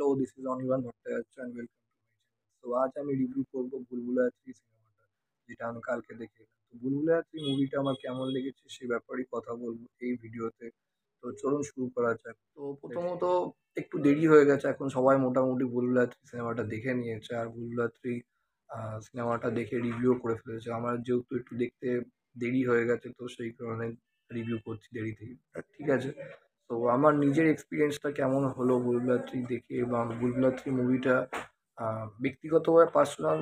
Hello, this is Anirban Bhattacharya and welcome to my channel. তো আজ আমি রিভিউ করবো ভুলভুলাইয়া 3 সিনেমাটা, যেটা আমি কালকে দেখে এলাম। তো ভুলভুলাইয়া 3 মুভিটা আমার কেমন লেগেছে সে ব্যাপারেই কথা বলবো এই ভিডিওতে। তো চলুন শুরু করা যাক। তো প্রথমত একটু দেরি হয়ে গেছে, এখন সবাই মোটামুটি ভুলভুলাইয়া 3 সিনেমাটা দেখে নিয়েছে, আর ভুলভুলাইয়া 3 সিনেমাটা দেখে রিভিউ করে ফেলেছে। আমার যেহেতু একটু দেখতে দেরি হয়ে গেছে, তো সেই কারণে রিভিউ করছি দেরি থেকে। ঠিক আছে। তো আমার নিজের এক্সপিরিয়েন্সটা কেমন হলো বুলবুলার থ্রি দেখে, এবং বুলবুলার থ্রি মুভিটা ব্যক্তিগতভাবে পার্সোনাল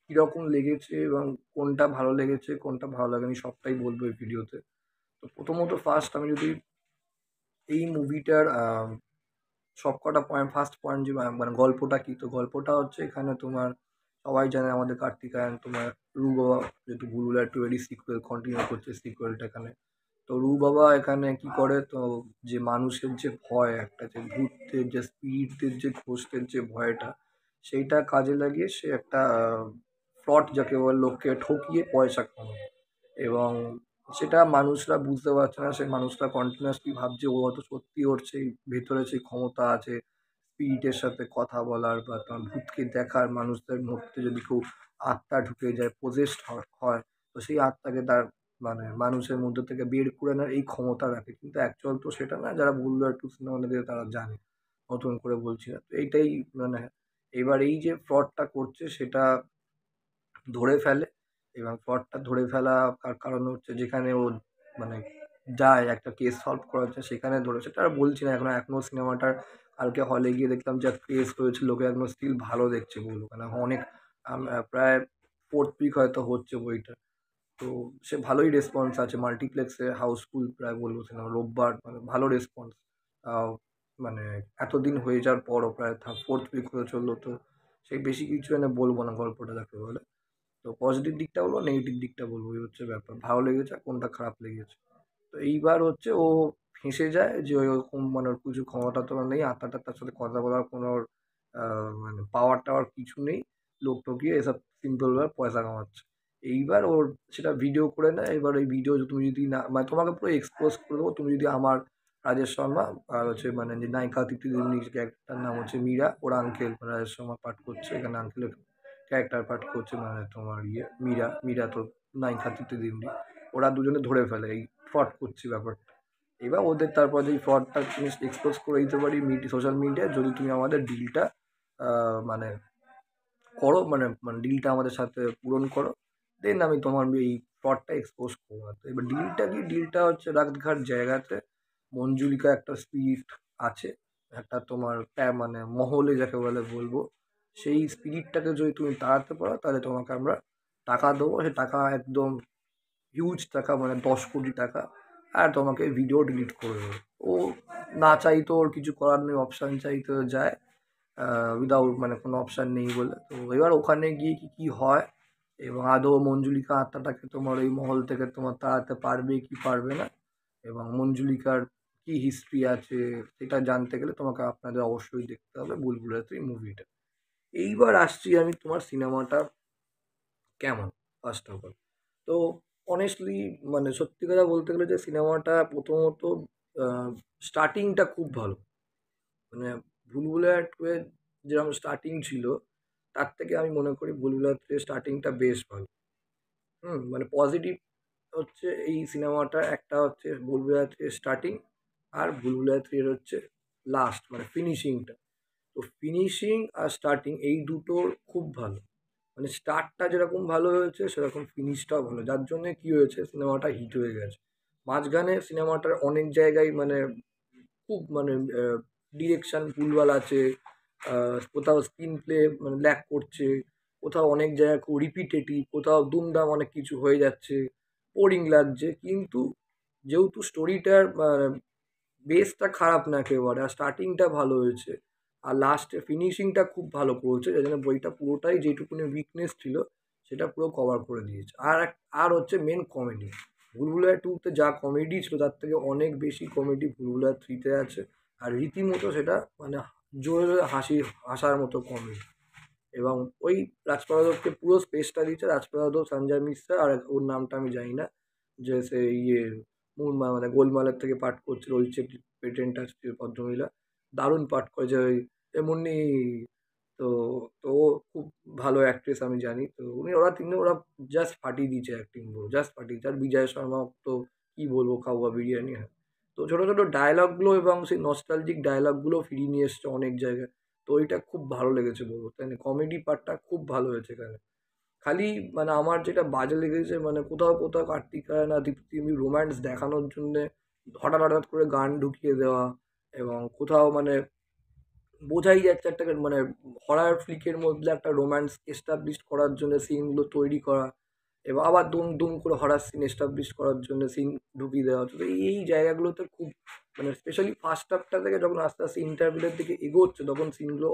কীরকম লেগেছে এবং কোনটা ভালো লেগেছে কোনটা ভালো লাগেনি সবটাই বলবো এই ভিডিওতে। তো প্রথমত ফার্স্ট আমি যদি এই মুভিটার সবকটা পয়েন্ট, ফার্স্ট পয়েন্ট যে মানে গল্পটা কি, তো গল্পটা হচ্ছে এখানে তোমার সবাই জানে আমাদের কার্তিক আয়ন তোমার রু বাবা, যেহেতু বুলবুলার টু এরই সিকুয়েল কন্টিনিউ করছে সিকুয়েলটা এখানে। তো রু বাবা এখানে কি করে, তো যে মানুষের যে ভয়, একটা যে ভূতের যে স্পিরিটদের যে ঘোষের যে ভয়টা, সেইটা কাজে লাগিয়ে সে একটা ফ্রড যাকে বলে, লোককে ঠকিয়ে পয়সা কামায়। এবং সেটা মানুষরা বুঝতে পারছে না, সেই মানুষরা কন্টিনিউয়াসলি ভাবছে ও হয়তো সত্যি ওর সেই ভেতরে সেই ক্ষমতা আছে স্পিরিটের সাথে কথা বলার বা তোমার ভূতকে দেখার। মানুষদের মধ্যে যদি কেউ আত্মা ঢুকে যায়, পজেসড হয়, তো সেই আত্মাকে তার মানে মানুষের মধ্যে থেকে বের করে নেওয়ার এই ক্ষমতা রাখে। কিন্তু অ্যাকচুয়াল তো সেটা না, যারা ভুললো একটু সিনেমা দেখে তারা জানে, নতুন করে বলছি না। তো এইটাই মানে এবার এই যে ফ্রডটা করছে সেটা ধরে ফেলে, এবং ফ্রডটা ধরে ফেলা কারণ হচ্ছে যেখানে ও মানে যায় একটা কেস সলভ করা হচ্ছে সেখানে ধরে, সেটা আর বলছি না। এখনো সিনেমাটার কালকে হলে গিয়ে দেখলাম যা ক্রেজ হয়েছে, লোকে এখনো স্টিল ভালো দেখছে বলবো, কারণ অনেক প্রায় ফোর্থ উইক হয়তো হচ্ছে বইটা। তো সে ভালোই রেসপন্স আছে মাল্টিপ্লেক্সে, হাউসফুল প্রায় বলবো সিনেমা, রোববার মানে ভালো রেসপন্স। মানে এতদিন হয়ে যাওয়ার পরও প্রায় ফোর্থ উইক হয়ে চললো। তো সেই বেশি কিছু এনে বলবো না গল্পটা যাকে বলে। তো পজিটিভ দিকটা বলবো, নেগেটিভ দিকটা বলবো, এই হচ্ছে ব্যাপার, ভালো লেগেছে আর কোনটা খারাপ লেগেছে। তো এইবার হচ্ছে ও ফেঁসে যায় যে ওরকম মানে ওর কিছু ক্ষমতা তো নেই, আত্মাটার তার সাথে কথা বলার কোনো ওর, মানে পাওয়ার টাওয়ার কিছু নেই, লোক ঠকিয়ে এসব সিম্পলভাবে পয়সা কামাচ্ছে। এইবার ওর সেটা ভিডিও করে নেয়। এবার এই ভিডিও তুমি যদি না মানে তোমাকে পুরো এক্সপোজ করে দেবো, তুমি যদি আমার রাজেশ শর্মা আর হচ্ছে মানে যে নায়িকা তৃপ্তি দেবনীর ক্যারেক্টার নাম হচ্ছে মীরা, ওর আঙ্কেল রাজেশ শর্মা পাঠ করছে এখানে, আঙ্কেলের ক্যারেক্টার পাঠ করছে মানে তোমার মীরা। মীরা তো নায়িকা তৃপ্তি দেবনী, ওরা দুজনে ধরে ফেলে এই ফ্রড করছে ব্যাপারটা। এবার ওদের তারপর যে ফ্রডটা তুমি এক্সপোজ করে দিতে পারি সোশ্যাল মিডিয়ায়, যদি তুমি আমাদের ডিলটা মানে করো, মানে মানে ডিলটা আমাদের সাথে পূরণ করো, দেন আমি তোমার এই ফ্রডটা এক্সপোজ করবো। তো এবার ডিলটা কি, ডিলটা হচ্ছে রাতঘাট জায়গাতে মঞ্জুলিকা একটা স্পিরিট আছে, একটা তোমার মানে মহলে যাকে বলে বলবো, সেই স্পিরিটটাকে যদি তুমি তাড়াতে পারো তাহলে তোমাকে আমরা টাকা দেবো। সে টাকা একদম হিউজ টাকা, মানে 10 কোটি টাকা। আর তোমাকে ভিডিও ডিলিট করে দেবে। ও না চাইতো, ওর কিছু করার নেই, অপশান চাইতে যায় উইদাউট মানে কোনো অপশান নেই বলে। তো এবার ওখানে গিয়ে কি কি হয়, এবং আদৌ মঞ্জুলিকা আত্মাটাকে তোমার ওই মহল থেকে তোমার তাড়াতে পারবে কি পারবে না, এবং মঞ্জুলিকার কি হিস্ট্রি আছে সেটা জানতে গেলে তোমাকে আপনাদের অবশ্যই দেখতে হবে বুলবুল রাত্রি মুভিটা। এইবার আসছি আমি তোমার সিনেমাটা কেমন, ফার্স্ট অফ অল। তো অনেস্টলি মানে সত্যি কথা বলতে গেলে যে সিনেমাটা প্রথমত স্টার্টিংটা খুব ভালো। মানে ভুলভুলাইয়া 2 এর যেরকম স্টার্টিং ছিল, তার থেকে আমি মনে করি ভুলভুলাইয়া 3 এর স্টার্টিংটা বেশ ভালো। মানে পজিটিভ হচ্ছে এই সিনেমাটা, একটা হচ্ছে ভুলভুলাইয়া 3 এর স্টার্টিং, আর ভুলভুলাইয়া 3 এর হচ্ছে লাস্ট মানে ফিনিশিংটা। তো ফিনিশিং আর স্টার্টিং এই দুটোর খুব ভালো। মানে স্টার্টটা যেরকম ভালো হয়েছে সেরকম ফিনিশটাও ভালো, যার জন্যে কি হয়েছে সিনেমাটা হিট হয়ে গেছে। মাঝখানে সিনেমাটার অনেক জায়গায় মানে খুব মানে ডিরেকশন ভুলভাল আছে, কোথাও স্ক্রিন প্লে মানে ল্যাক করছে, কোথাও অনেক জায়গায় খুব রিপিটেটিভ, কোথাও দুমদাম অনেক কিছু হয়ে যাচ্ছে, বোরিং লাগছে। কিন্তু যেহেতু স্টোরিটার বেসটা খারাপ না একেবারে, আর স্টার্টিংটা ভালো হয়েছে, আর লাস্টে ফিনিশিংটা খুব ভালো করেছে, যার জন্য বইটা পুরোটাই যেটুকুনি উইকনেস ছিল সেটা পুরো কভার করে দিয়েছে। আর হচ্ছে মেন কমেডি, ভুলভুলাইয়া 2-তে যা কমেডি ছিল তার থেকে অনেক বেশি কমেডি ভুলভুলাইয়া 3-তে আছে। আর রীতিমতো সেটা মানে জোরে জোরে হাসার মতো কমেডি। এবং ওই রাজপাল যাদবকে পুরো স্পেসটা দিচ্ছে রাজপাল যাদব, সঞ্জয় মিশ্রা, আর ওর নামটা আমি জানি না, যে সে মানে গোলমালের থেকে পাঠ করছিল, ওই যে পেটেন্ট আছে ভদ্রমহিলা, দারুণ পাঠ করেছে। ওই এমনি। তো তো ও খুব ভালো অ্যাক্ট্রেস আমি জানি। তো ওরা জাস্ট ফাটিয়ে দিয়েছে অ্যাক্টিং পুরো, জাস্ট ফাটিয়ে দিয়েছে। আর বিজয় শর্মা তো কি বলবো, খাওয়া বিরিয়ানি। হ্যাঁ। তো ছোট, ছোট ডায়ালগগুলো এবং সেই নস্টালজিক ডায়ালগগুলো ফিরিয়ে নিয়ে এসছে অনেক জায়গায়। তো ওইটা খুব ভালো লেগেছে বলবো, তাই না? কমেডি পার্টটা খুব ভালো হয়েছে এখানে। খালি মানে আমার যেটা বাজে লেগেছে, মানে কোথাও, কোথাও কার্তিক আয়ন আর দীপ্তি রোম্যান্স দেখানোর জন্যে হঠাৎ, হঠাৎ করে গান ঢুকিয়ে দেওয়া, এবং কোথাও মানে বোঝাই যাচ্ছে একটা মানে হরর ফ্লিকের মধ্যে একটা রোম্যান্স এস্টাবলিশ করার জন্য সিনগুলো তৈরি করা, এবং আবার দুম দুম করে হরর সিন এস্টাবলিশ করার জন্য সিন ঢুকিয়ে দেওয়া হচ্ছে। তো এই জায়গাগুলোতে খুব মানে স্পেশালি ফার্স্ট হাফটা থেকে যখন আস্তে আস্তে ইন্টারভেলের দিকে এগোচ্ছে, তখন সিনগুলো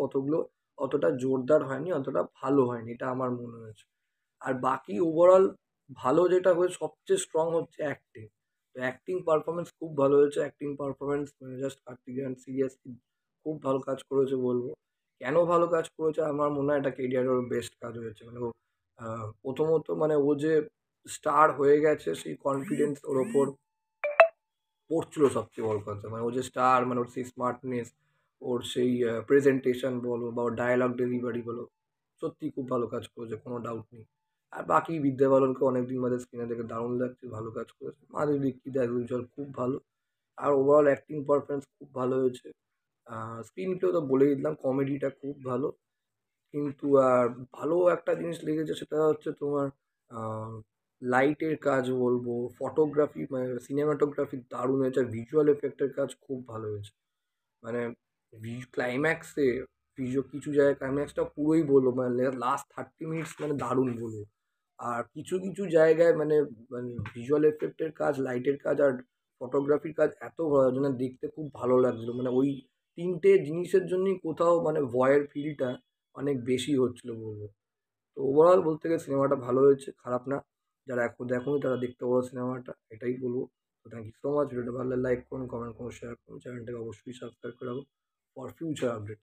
অতটা জোরদার হয়নি, অতটা ভালো হয়নি, এটা আমার মনে হয়েছে। আর বাকি ওভারঅল ভালো যেটা হয়েছে, সবচেয়ে স্ট্রং হচ্ছে অ্যাক্টিং। তো অ্যাক্টিং পারফরমেন্স খুব ভালো হয়েছে। অ্যাক্টিং পারফরমেন্স মানে জাস্ট কার্তিক সিরিয়াসলি খুব ভালো কাজ করেছে বলবো। কেন ভালো কাজ করেছে? আমার মনে হয় এটা কেরিয়ারের ওর বেস্ট কাজ হয়েছে। মানে ও প্রথমত মানে ও যে স্টার হয়ে গেছে, সেই কনফিডেন্স ওর ওপর পড়ছিল সবচেয়ে বড় কথা। মানে ও যে স্টার, মানে ওর সেই স্মার্টনেস, ওর সেই প্রেজেন্টেশন বলো বা ওর ডায়ালগ ডেলিভারি বলো, সত্যিই খুব ভালো কাজ করেছে, কোনো ডাউট নেই। আর বাকি বিদ্যা বালনকে অনেকদিন বাদে স্ক্রিনে দেখে দারুণ লাগছে, ভালো কাজ করেছে। মাধুরী দীক্ষিত অ্যাজ ইউজুয়াল খুব ভালো। আর ওভারঅল অ্যাক্টিং পারফরমেন্স খুব ভালো হয়েছে। স্ক্রিন প্লে তো বলেই দিলাম, কমেডিটা খুব ভালো। কিন্তু আর ভালো একটা জিনিস লেগেছে, সেটা হচ্ছে তোমার আহ, লাইটের কাজ বলবো, ফটোগ্রাফি মানে সিনেমাটোগ্রাফি দারুণ হয়েছে, আর ভিজুয়াল এফেক্টের কাজ খুব ভালো হয়েছে। মানে ক্লাইম্যাক্সে কিছু জায়গায় ক্লাইম্যাক্সটা পুরোই বলবো, মানে লাস্ট 30 মিনিটস মানে দারুণ বলবো। আর কিছু কিছু জায়গায় মানে মানে ভিজুয়াল এফেক্টের কাজ, লাইটের কাজ আর ফটোগ্রাফির কাজ এত ভালো যেন দেখতে খুব ভালো লাগছিল। মানে ওই তিনটে জিনিসের জন্যই কোথাও মানে ভয়ের ফিলটা অনেক বেশি হচ্ছিল বলবো। তো ওভারঅল বলতে গেলে সিনেমাটা ভালো হয়েছে, খারাপ না। যারা এখন দেখোনি তারা দেখতে পারো সিনেমাটা, এটাই বলবো। তো থ্যাংক ইউ সো মাচ। ভিডিওটা ভালো লাগলে লাইক করুন, কমেন্ট করুন, শেয়ার করুন, চ্যানেলটাকে অবশ্যই সাবস্ক্রাইব করে রাখুন ফর ফিউচার আপডেট।